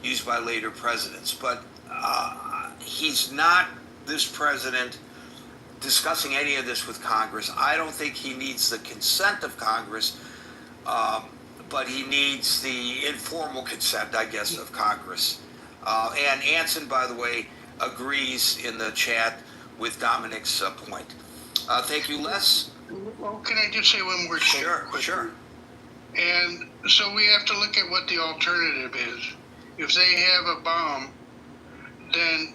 used by later presidents. But he's not, this president, discussing any of this with Congress. I don't think he needs the consent of Congress, but he needs the informal consent, I guess, of Congress. And Anson, by the way, agrees in the chat with Dominic's point. Thank you, Les. Well, can I just say one more thing? Sure. And so we have to look at what the alternative is. If they have a bomb, then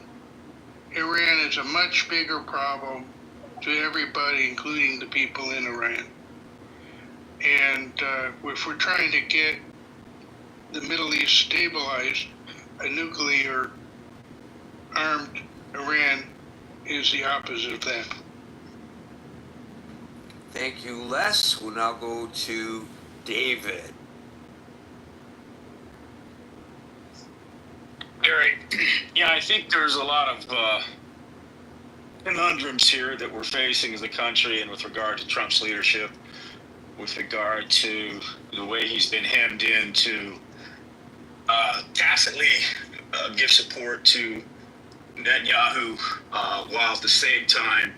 Iran is a much bigger problem to everybody, including the people in Iran. And if we're trying to get the Middle East stabilized, a nuclear armed Iran is the opposite of that. Thank you, Les. We'll now go to David. Gary, yeah, I think there's a lot of conundrums here that we're facing as a country, and with regard to Trump's leadership, with regard to the way he's been hemmed in to tacitly give support to Netanyahu, while at the same time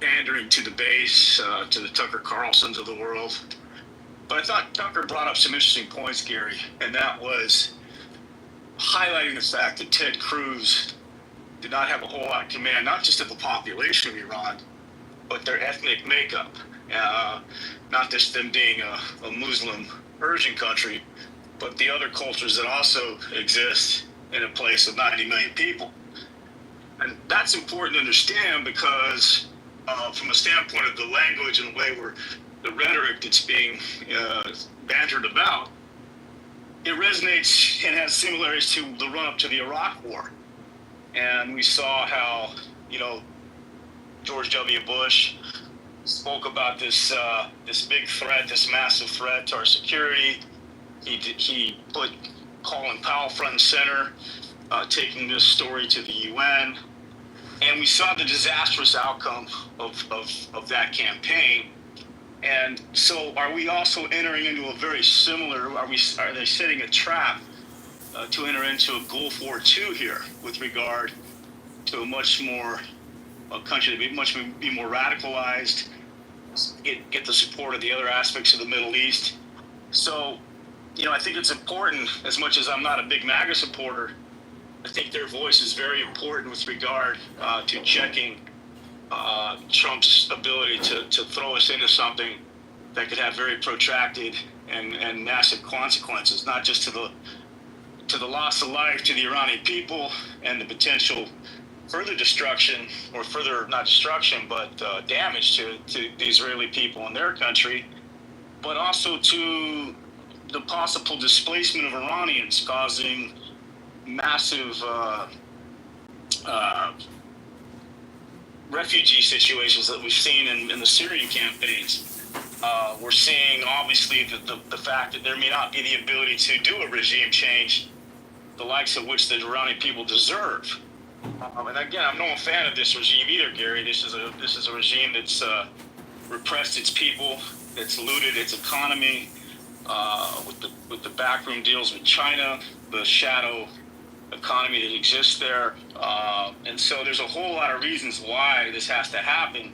pandering to the base, to the Tucker Carlsons of the world. But I thought Tucker brought up some interesting points, Gary, and that was highlighting the fact that Ted Cruz did not have a whole lot of command, not just of the population of Iran, but their ethnic makeup. Not just them being a Muslim Persian country, but the other cultures that also exist in a place of 90 million people. And that's important to understand because from a standpoint of the language and the way the rhetoric that's being bantered about, it resonates and has similarities to the run-up to the Iraq War. And we saw how, George W. Bush spoke about this big threat, this massive threat to our security. He put Colin Powell front and center, taking this story to the UN. And we saw the disastrous outcome of that campaign. And so are we also entering into a very similar, are they setting a trap to enter into a Gulf War II here with regard to a country to be more radicalized, get the support of the other aspects of the Middle East? So, I think it's important, as much as I'm not a big MAGA supporter, I think their voice is very important with regard to checking Trump's ability to throw us into something that could have very protracted and massive consequences, not just to the loss of life to the Iranian people and the potential further destruction, or further, not destruction, but damage to the Israeli people in their country, but also to the possible displacement of Iranians, causing massive refugee situations that we've seen in the Syrian campaigns. We're seeing, obviously, the fact that there may not be the ability to do a regime change, the likes of which the Iranian people deserve. And again, I'm no fan of this regime either, Gary. This is a regime that's repressed its people, that's looted its economy, with the backroom deals with China, the shadow economy that exists there. And so there's a whole lot of reasons why this has to happen.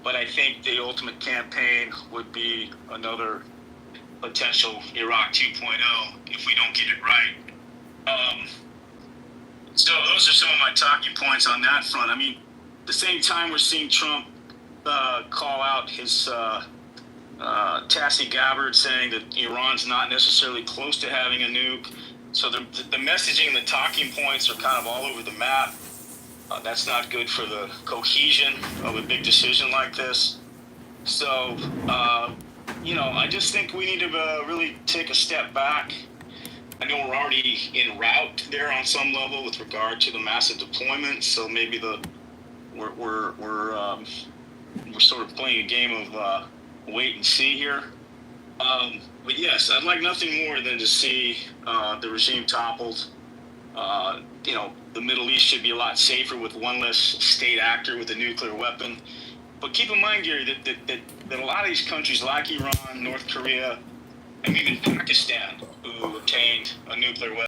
But I think the ultimate campaign would be another potential Iraq 2.0 if we don't get it right. So those are some of my talking points on that front. I mean, at the same time, we're seeing Trump call out his Tassie Gabbard, saying that Iran's not necessarily close to having a nuke. So the messaging and the talking points are kind of all over the map. That's not good for the cohesion of a big decision like this. So, I just think we need to really take a step back. I know we're already en route there on some level with regard to the massive deployment. So maybe we're sort of playing a game of wait and see here. But yes, I'd like nothing more than to see the regime toppled. The Middle East should be a lot safer with one less state actor with a nuclear weapon. But keep in mind, Gary, that a lot of these countries like Iran, North Korea, and even Pakistan, who obtained a nuclear weapon,